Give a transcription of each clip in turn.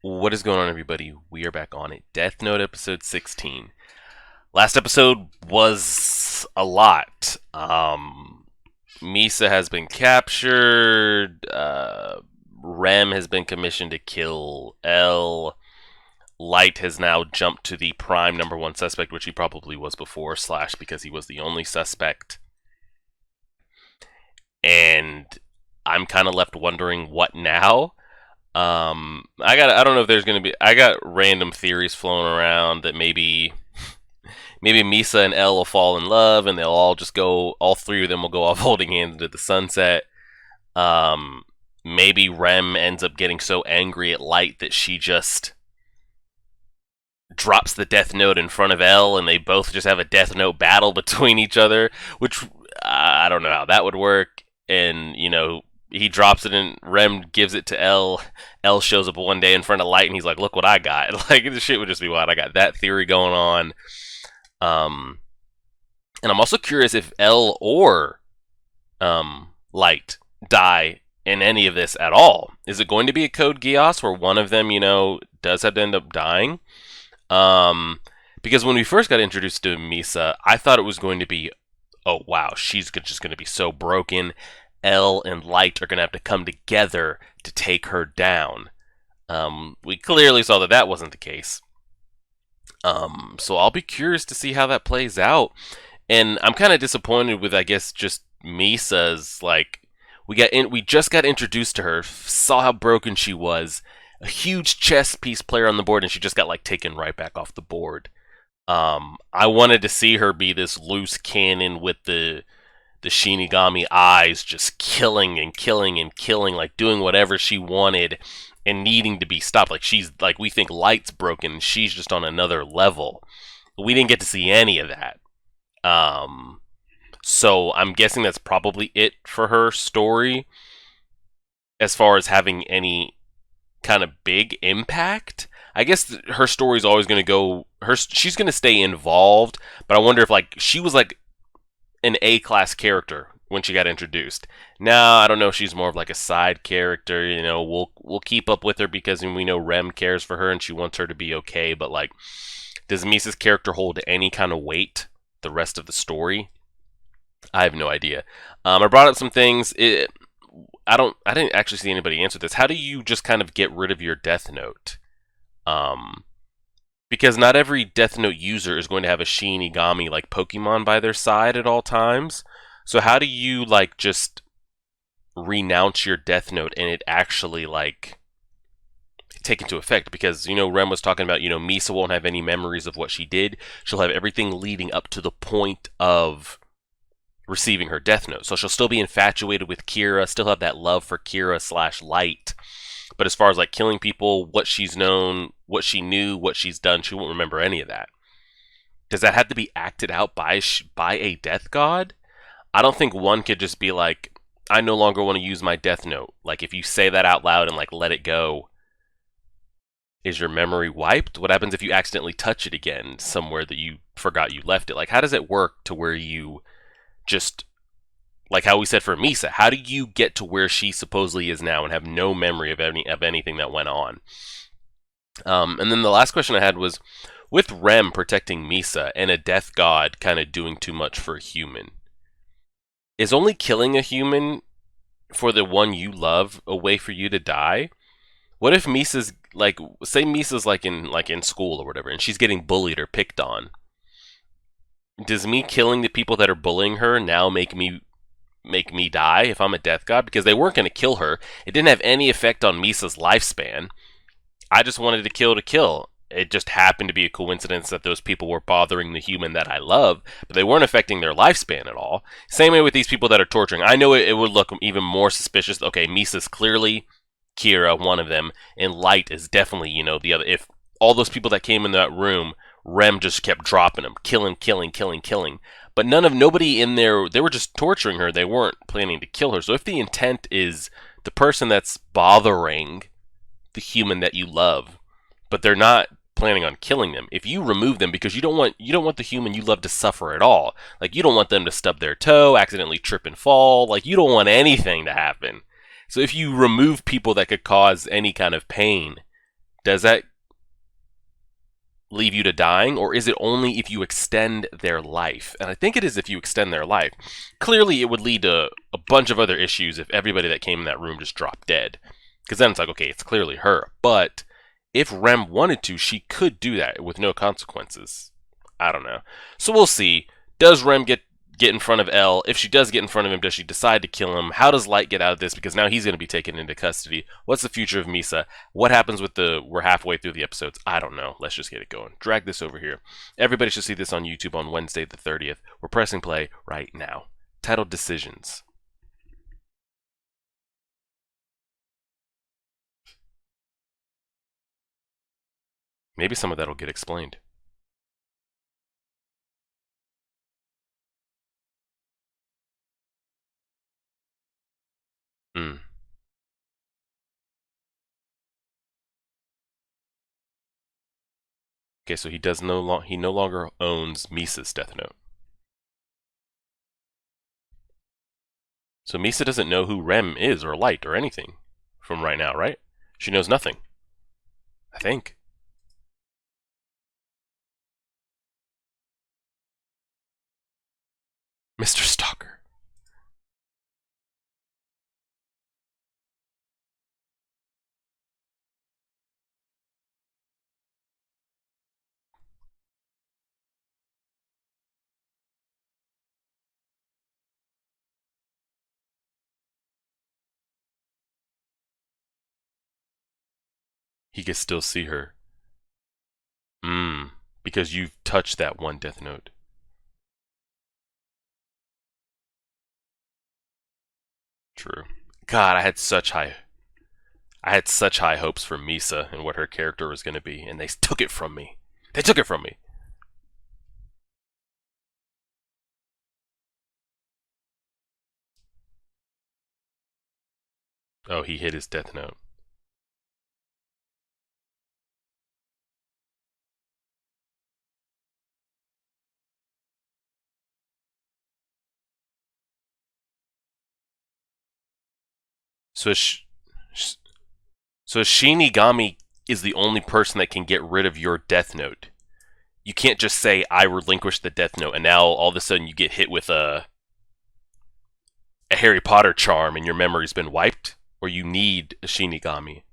What is going on, everybody? We are back on it. Death Note episode 16. Last episode was a lot. Misa has been captured. Rem has been commissioned to kill L. Light has now jumped to the prime number one suspect, which he probably was before, / because he was the only suspect. And I'm kind of left wondering what now. I don't know if there's gonna be. I got random theories flowing around that maybe Misa and Elle will fall in love, and they'll all just go. All three of them will go off holding hands into the sunset. Maybe Rem ends up getting so angry at Light that she just drops the Death Note in front of Elle, and they both just have a Death Note battle between each other. Which I don't know how that would work. And he drops it and Rem gives it to L. L shows up one day in front of Light and he's like, "Look what I got!" Like this shit would just be wild. I got that theory going on. And I'm also curious if L or Light die in any of this at all. Is it going to be a Code Geass where one of them, does have to end up dying? Because when we first got introduced to Misa, I thought it was going to be, oh wow, she's just going to be so broken. Elle and Light are going to have to come together to take her down. We clearly saw that that wasn't the case. So I'll be curious to see how that plays out. And I'm kind of disappointed with, I guess, just Misa's, we just got introduced to her, saw how broken she was, a huge chess piece player on the board, and she just got, taken right back off the board. I wanted to see her be this loose cannon with the Shinigami eyes, just killing and killing and killing, doing whatever she wanted and needing to be stopped. We think Light's broken, she's just on another level. We didn't get to see any of that. So I'm guessing that's probably it for her story as far as having any kind of big impact. I guess her story's always going to go, she's going to stay involved, but I wonder if she was an A-class character when she got introduced. Now, I don't know if she's more of a side character, we'll keep up with her because we know Rem cares for her and she wants her to be okay, but does Misa's character hold any kind of weight the rest of the story? I have no idea. I brought up some things. I didn't actually see anybody answer this. How do you just kind of get rid of your Death Note? Because not every Death Note user is going to have a Shinigami Pokemon by their side at all times. So how do you just renounce your Death Note and it actually take into effect? Because Rem was talking about Misa won't have any memories of what she did. She'll have everything leading up to the point of receiving her Death Note. So she'll still be infatuated with Kira, still have that love for Kira / Light. But as far as killing people, what she's known, what she knew, what she's done, she won't remember any of that. Does that have to be acted out by a death god? I don't think one could just be I no longer want to use my Death Note. If you say that out loud and let it go, is your memory wiped? What happens if you accidentally touch it again somewhere that you forgot you left it? How does it work to where you just, how we said for Misa, how do you get to where she supposedly is now and have no memory of anything that went on? And then the last question I had was, with Rem protecting Misa and a death god kind of doing too much for a human, is only killing a human for the one you love a way for you to die? What if Misa's say Misa's in school or whatever, and she's getting bullied or picked on? Does me killing the people that are bullying her now make me die if I'm a death god? Because they weren't going to kill her. It didn't have any effect on Misa's lifespan. I just wanted to kill. It just happened to be a coincidence that those people were bothering the human that I love, but they weren't affecting their lifespan at all. Same way with these people that are torturing. I know it would look even more suspicious. Okay, Misa's clearly Kira, one of them, and Light is definitely, the other. If all those people that came in that room, Rem just kept dropping them, killing. But nobody in there, they were just torturing her. They weren't planning to kill her. So if the intent is the person that's bothering the human that you love, but they're not planning on killing them, if you remove them because you don't want the human you love to suffer at all, you don't want them to stub their toe, accidentally trip and fall, you don't want anything to happen. So if you remove people that could cause any kind of pain does that leave you to dying, or is it only if you extend their life? And I think it is if you extend their life. Clearly, it would lead to a bunch of other issues if everybody that came in that room just dropped dead. Because then it's like, okay, it's clearly her. But if Rem wanted to, she could do that with no consequences. I don't know. So we'll see. Does Rem get in front of L? If she does get in front of him, does she decide to kill him? How does Light get out of this? Because now he's going to be taken into custody. What's the future of Misa? What happens with we're halfway through the episodes? I don't know. Let's just get it going. Drag this over here. Everybody should see this on YouTube on Wednesday the 30th. We're pressing play right now. Titled Decisions. Maybe some of that'll get explained. Hmm. Okay, so he no longer owns Misa's Death Note. So Misa doesn't know who Rem is or Light or anything from right now, right? She knows nothing. I think. Mr. Stalker. He can still see her. Because you've touched that one Death Note. True. God, I had such high hopes for Misa and what her character was going to be, and they took it from me. They took it from me. Oh, he hit his Death Note. So, so Shinigami is the only person that can get rid of your Death Note. You can't just say, I relinquished the Death Note, and now all of a sudden you get hit with a Harry Potter charm and your memory's been wiped, or you need a Shinigami.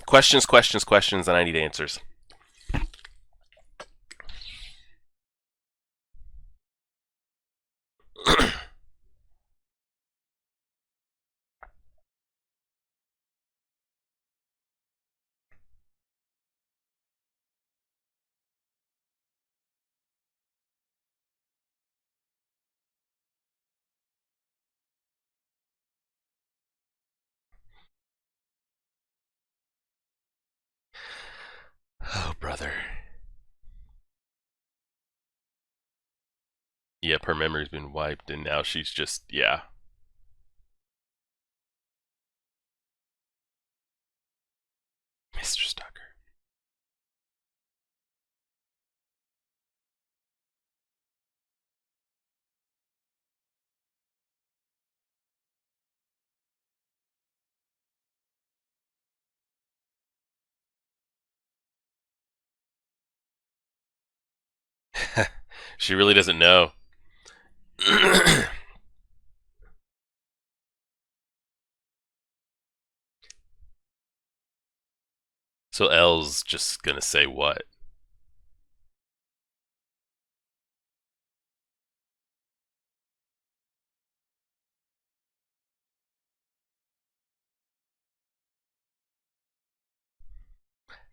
Questions, questions, questions, and I need answers. Oh, brother. Yep, her memory's been wiped, and now she's just, yeah. Mr. Stalker. She really doesn't know. So L's just gonna say what?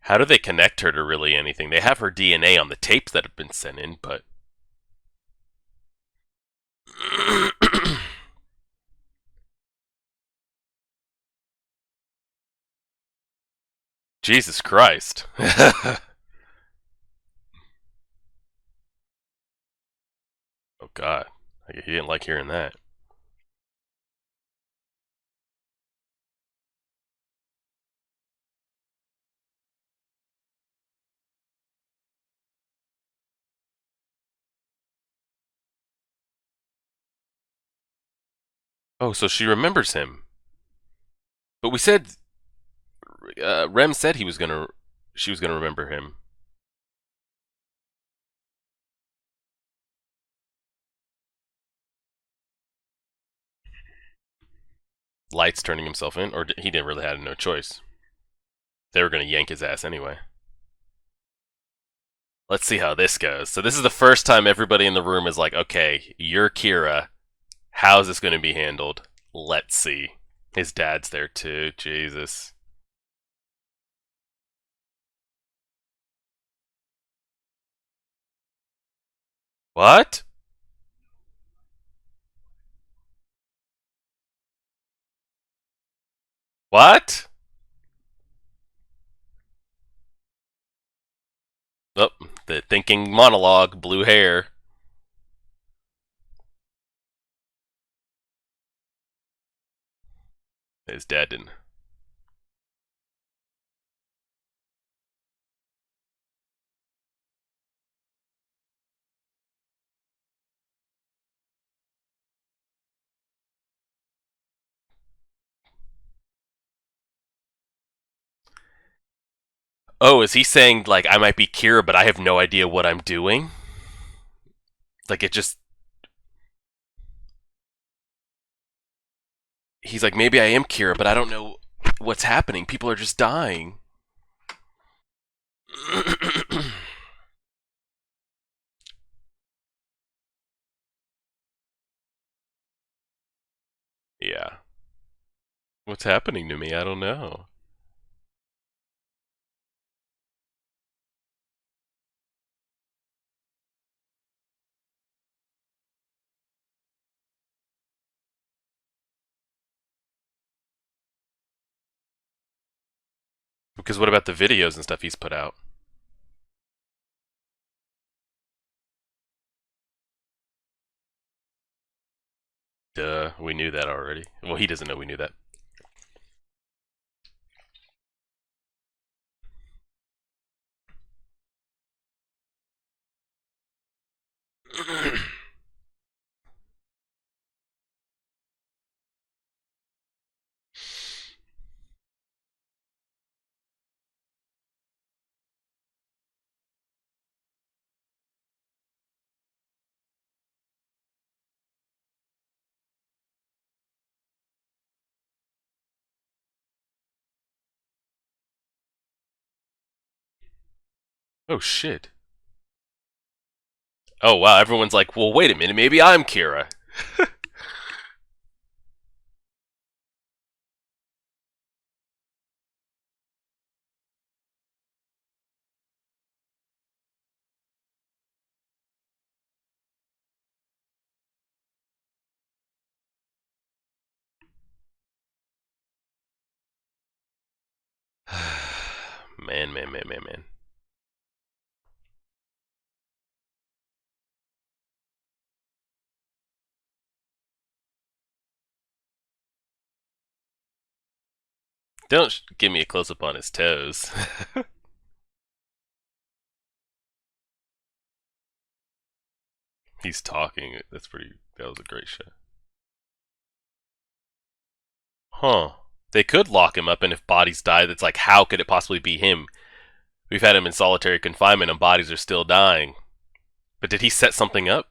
How do they connect her to really anything? They have her DNA on the tapes that have been sent in, but. Jesus Christ. Oh, God. He didn't like hearing that. Oh, so she remembers him. But we said Rem said she was gonna remember him. Light's turning himself in, or he didn't really have no choice. They were gonna yank his ass anyway. Let's see how this goes. So this is the first time everybody in the room is like, okay, you're Kira. How's this going to be handled? Let's see. His dad's there too. Jesus. What? What? Oh, the thinking monologue, blue hair. His dad didn't. Oh, is he saying, like, I might be Kira, but I have no idea what I'm doing? Like, it just. He's like, maybe I am Kira, but I don't know what's happening. People are just dying. Yeah. What's happening to me? I don't know. Because what about the videos and stuff he's put out? Duh, we knew that already. Well, he doesn't know we knew that. Oh shit. Oh wow, everyone's like, well, wait a minute, maybe I'm Kira. Man, man, man, man, man. Don't give me a close up on his toes. He's talking. That's pretty. That was a great shot. Huh. They could lock him up, and if bodies die, that's like, how could it possibly be him? We've had him in solitary confinement, and bodies are still dying. But did he set something up?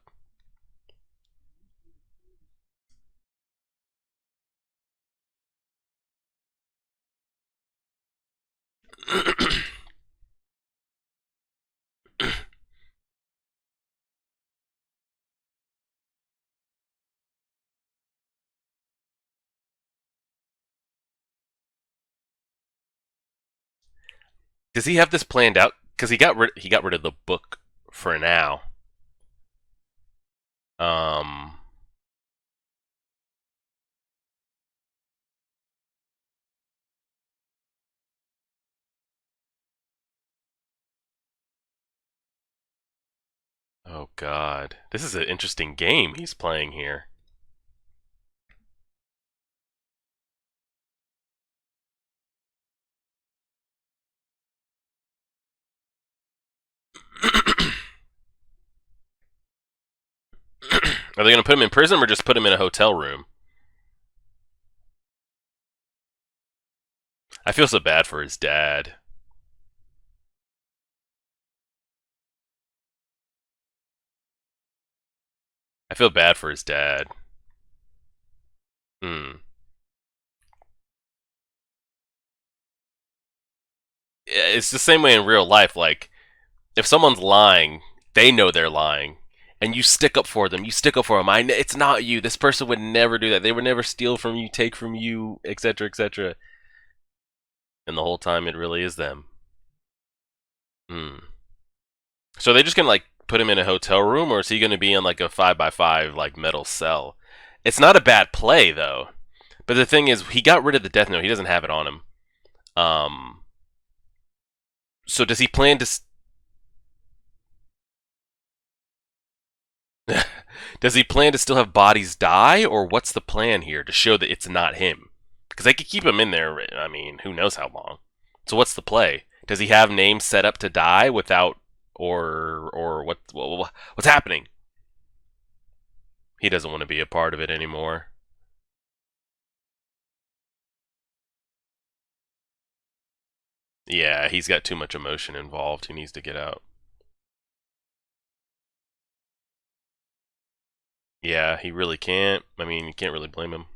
Does he have this planned out? Because he got rid of the book for now. Um. Oh God, this is an interesting game he's playing here. Are they going to put him in prison or just put him in a hotel room? I feel so bad for his dad. I feel bad for his dad. Hmm. It's the same way in real life. Like, if someone's lying, they know they're lying, and you stick up for them. You stick up for them. It's not you. This person would never do that. They would never steal from you, take from you, etc., etc. And the whole time, it really is them. Hmm. So they just gonna like put him in a hotel room, or is he gonna be in like a 5x5 like metal cell? It's not a bad play though. But the thing is, he got rid of the Death Note. He doesn't have it on him. Um. So does he plan to? Does he plan to still have bodies die, or what's the plan here to show that it's not him? Because they could keep him in there. I mean, who knows how long? So what's the play? Does he have names set up to die without, or what's happening? He doesn't want to be a part of it anymore. Yeah, he's got too much emotion involved. He needs to get out. Yeah, he really can't. I mean, you can't really blame him.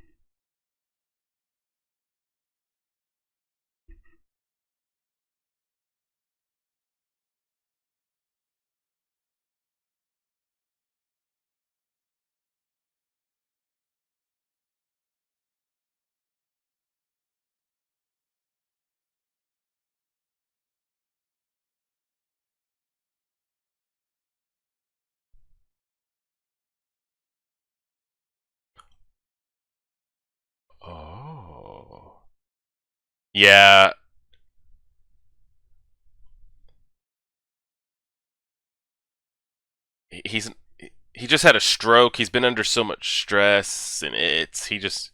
Oh. Yeah, he's he just had a stroke. He's been under so much stress, and it's he just.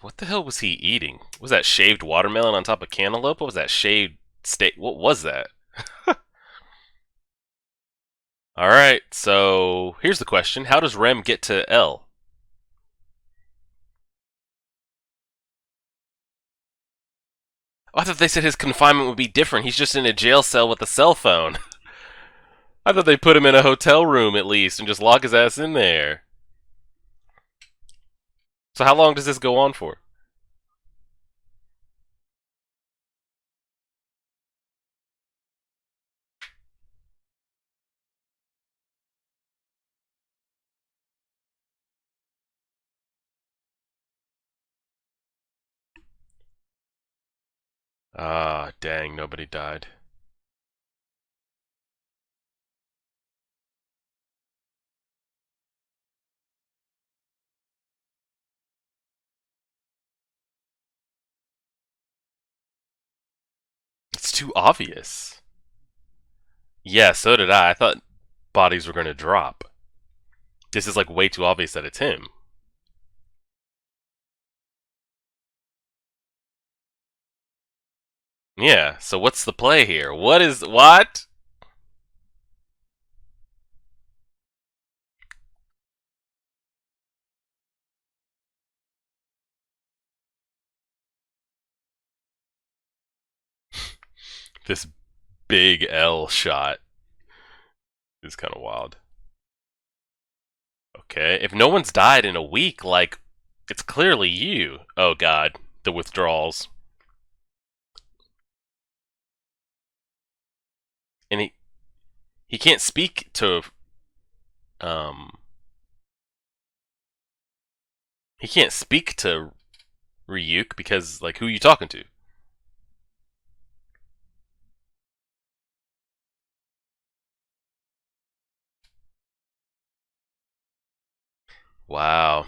What the hell was he eating? Was that shaved watermelon on top of cantaloupe? What was that shaved steak? What was that? All right, so here's the question: how does Rem get to L? Oh, I thought they said his confinement would be different. He's just in a jail cell with a cell phone. I thought they put him in a hotel room at least and just lock his ass in there. So how long does this go on for? Ah, dang, nobody died. It's too obvious. Yeah, so did I. I thought bodies were going to drop. This is like way too obvious that it's him. Yeah, so what's the play here? What? This big L shot is kind of wild. Okay, if no one's died in a week, like, it's clearly you. Oh god, the withdrawals. And he can't speak to um he can't speak to Ryuk because like who are you talking to? Wow.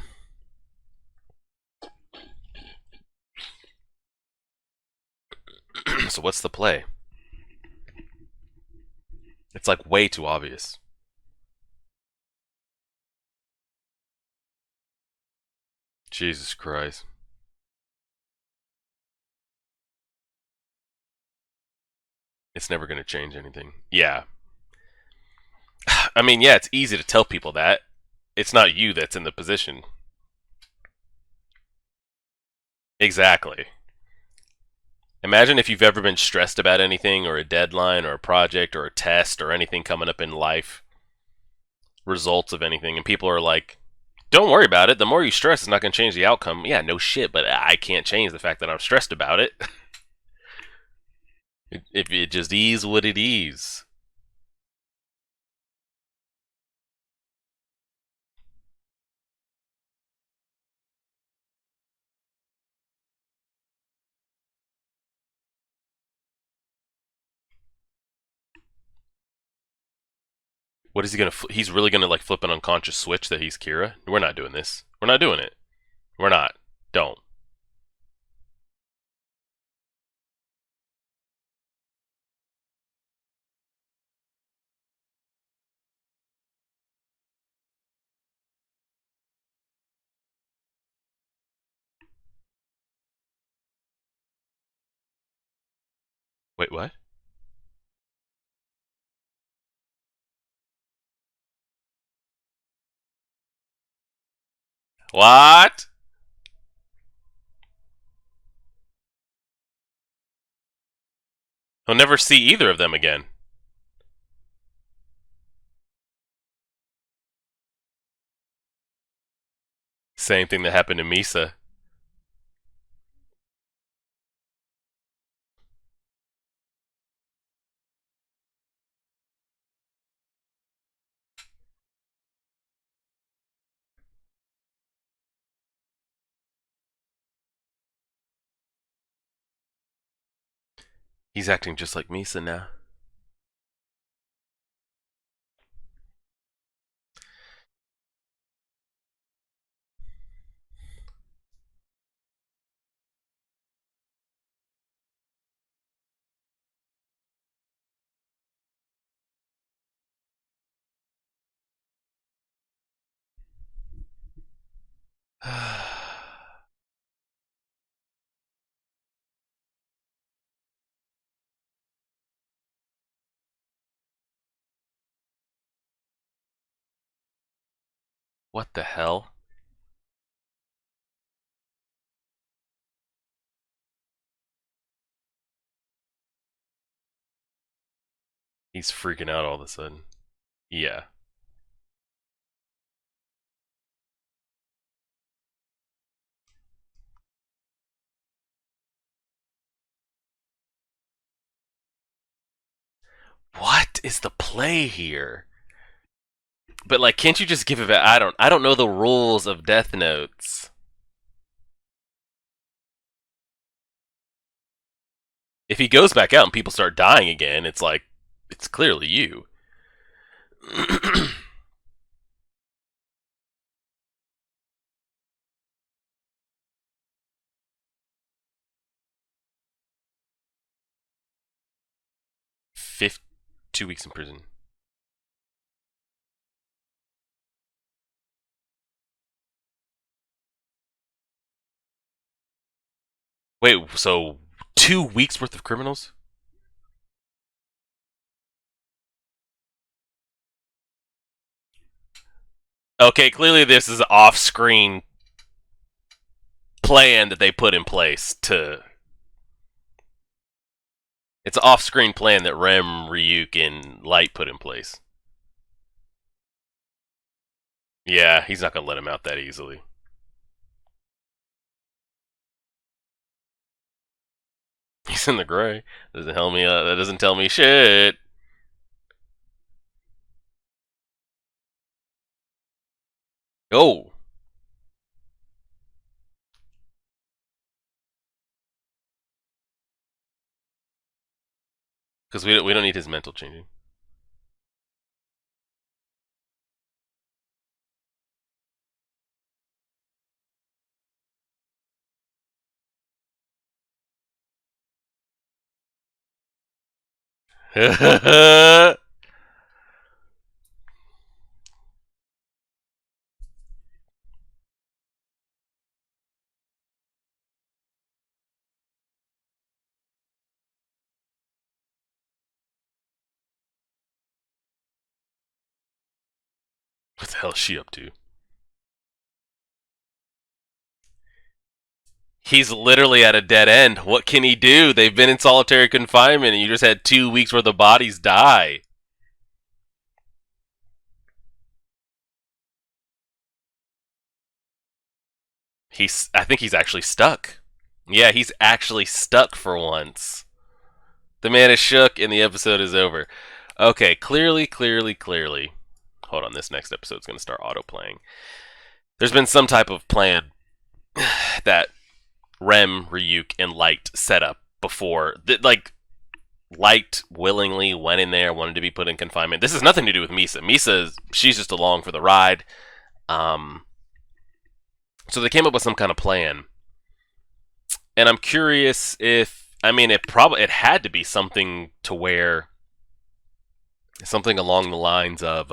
So what's the play? It's like way too obvious. Jesus Christ. It's never going to change anything. Yeah. I mean, yeah, it's easy to tell people that. It's not you that's in the position. Exactly. Imagine if you've ever been stressed about anything or a deadline or a project or a test or anything coming up in life, results of anything, and people are like, don't worry about it. The more you stress, it's not going to change the outcome. Yeah, no shit, but I can't change the fact that I'm stressed about it. It just is what it is. What is he gonna? He's really gonna like flip an unconscious switch that he's Kira? We're not doing this. We're not doing it. We're not. Don't. Wait, what? What? He'll never see either of them again. Same thing that happened to Misa. He's acting just like Misa now. What the hell? He's freaking out all of a sudden. Yeah. What is the play here? But like, can't you just give it? I don't know the rules of Death Notes. If he goes back out and people start dying again, it's like it's clearly you. Fifth, 2 weeks in prison. Wait, so 2 weeks worth of criminals? Okay, clearly this is an off-screen plan that they put in place to. It's an off-screen plan that Rem, Ryuk, and Light put in place. Yeah, he's not gonna let him out that easily. He's in the gray. Doesn't tell me. That doesn't tell me shit. Oh, because we don't need his mental changing. What the hell is she up to? He's literally at a dead end. What can he do? They've been in solitary confinement, and you just had 2 weeks where the bodies die. I think he's actually stuck. Yeah, he's actually stuck for once. The man is shook, and the episode is over. Okay, clearly. Hold on, this next episode's going to start auto playing. There's been some type of plan that Rem, Ryuk, and Light set up before. Like, Light willingly went in there, wanted to be put in confinement. This has nothing to do with Misa. Misa, she's just along for the ride. So they came up with some kind of plan, and I'm curious if it had to be something to where something along the lines of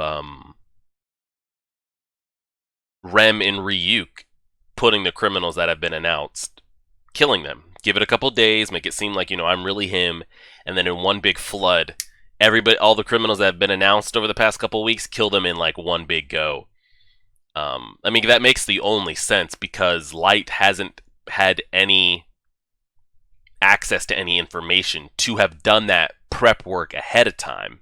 Rem and Ryuk putting the criminals that have been announced, killing them. Give it a couple days, make it seem like, I'm really him, and then in one big flood, all the criminals that have been announced over the past couple weeks, kill them in like one big go. That makes the only sense because Light hasn't had any access to any information to have done that prep work ahead of time.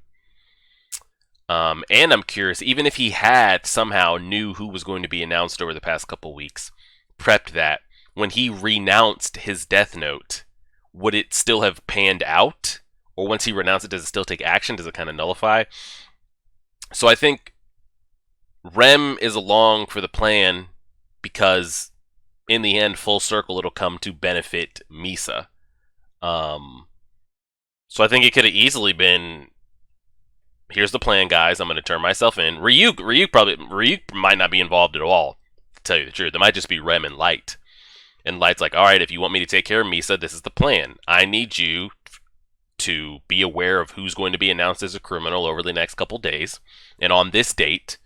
And I'm curious, even if he had somehow knew who was going to be announced over the past couple weeks, prepped that, when he renounced his death note, would it still have panned out? Or once he renounced it, does it still take action? Does it kind of nullify? So I think Rem is along for the plan because in the end, full circle, it'll come to benefit Misa. So I think it could have easily been, here's the plan, guys. I'm going to turn myself in. Ryuk might not be involved at all, to tell you the truth. It might just be Rem and Light. And Light's like, all right, if you want me to take care of Misa, this is the plan. I need you to be aware of who's going to be announced as a criminal over the next couple days. And on this date,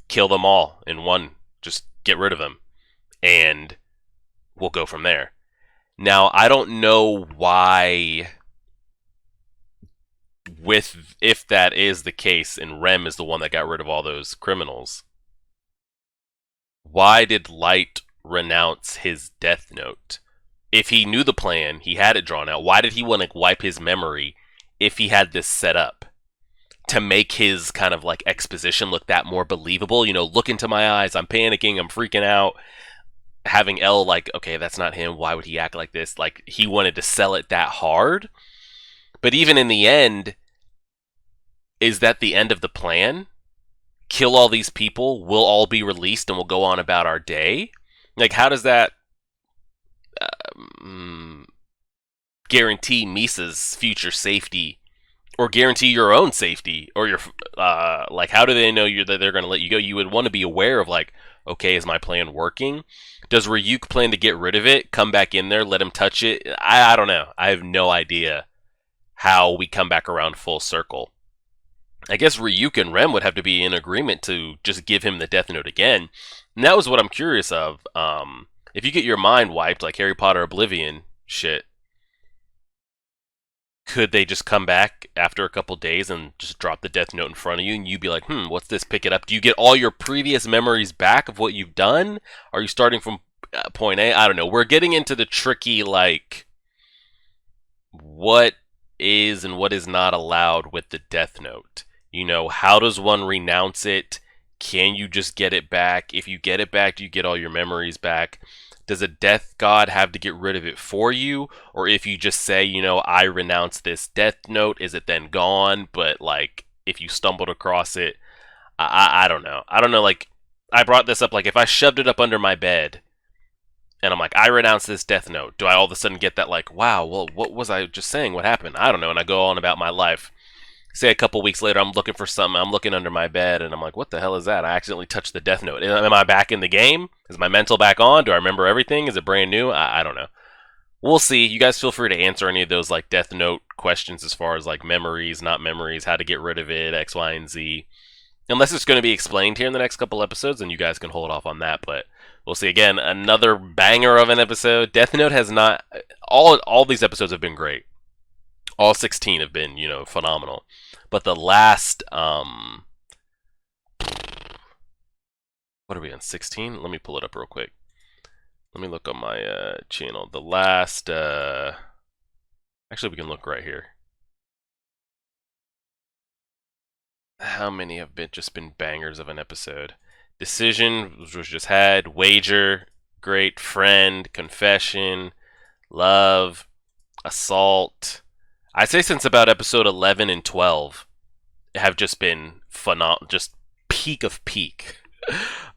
kill them all in one. Just get rid of them. And we'll go from there. Now, I don't know why, if that is the case and Rem is the one that got rid of all those criminals, why did Light renounce his death note? If he knew the plan, he had it drawn out, why did he want to wipe his memory if he had this set up? To make his kind of like exposition look that more believable, look into my eyes, I'm panicking, I'm freaking out. Having L like, okay, that's not him, why would he act like this? Like, he wanted to sell it that hard. But even in the end, is that the end of the plan? Kill all these people, we'll all be released, and we'll go on about our day? Like, how does that guarantee Misa's future safety, or guarantee your own safety, or your how do they know that they're going to let you go? You would want to be aware of, like, okay, is my plan working? Does Ryuk plan to get rid of it, come back in there, let him touch it? I don't know. I have no idea how we come back around full circle. I guess Ryuk and Rem would have to be in agreement to just give him the death note again. And that was what I'm curious of. If you get your mind wiped, like Harry Potter Oblivion shit, could they just come back after a couple days and just drop the death note in front of you, and you'd be like, what's this? Pick it up. Do you get all your previous memories back of what you've done? Are you starting from point A? I don't know. We're getting into the tricky, like, what is and what is not allowed with the death note. How does one renounce it? Can you just get it back? If you get it back, do you get all your memories back? Does a death god have to get rid of it for you? Or if you just say, I renounce this death note, is it then gone? But, like, if you stumbled across it, I don't know. I don't know, like, I brought this up, like, if I shoved it up under my bed, and I'm like, I renounce this death note, do I all of a sudden get that, like, wow, well, what was I just saying? What happened? I don't know, and I go on about my life. Say a couple weeks later, I'm looking for something, I'm looking under my bed, and I'm like, what the hell is that? I accidentally touched the death note. Am I back in the game? Is my mental back on? Do I remember everything? Is it brand new? I don't know. We'll see. You guys feel free to answer any of those, like, death note questions as far as, like, memories, not memories, how to get rid of it, X, Y, and Z. Unless it's going to be explained here in the next couple episodes, then you guys can hold off on that, but we'll see. Again, another banger of an episode. Death Note has not... All these episodes have been great. All 16 have been, phenomenal. But the last What are we on, 16? Let me pull it up real quick. Let me look on my channel. The last, actually we can look right here. How many have just been bangers of an episode? Decision was just had. Wager, great friend, confession, love, assault. I'd say since about episode 11 and 12 have just been phenomenal, just peak of peak.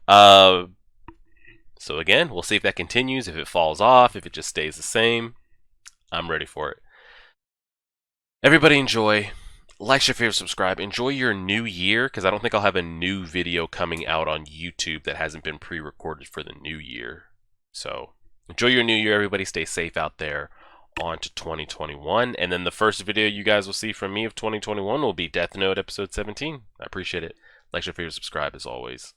So again, we'll see if that continues, if it falls off, if it just stays the same. I'm ready for it. Everybody enjoy. Like, share, favorite, subscribe. Enjoy your new year, because I don't think I'll have a new video coming out on YouTube that hasn't been pre-recorded for the new year. So enjoy your new year, everybody. Stay safe out there. On to 2021. And then the first video you guys will see from me of 2021 will be Death Note episode 17. I appreciate it. Like, share, favorite, subscribe as always.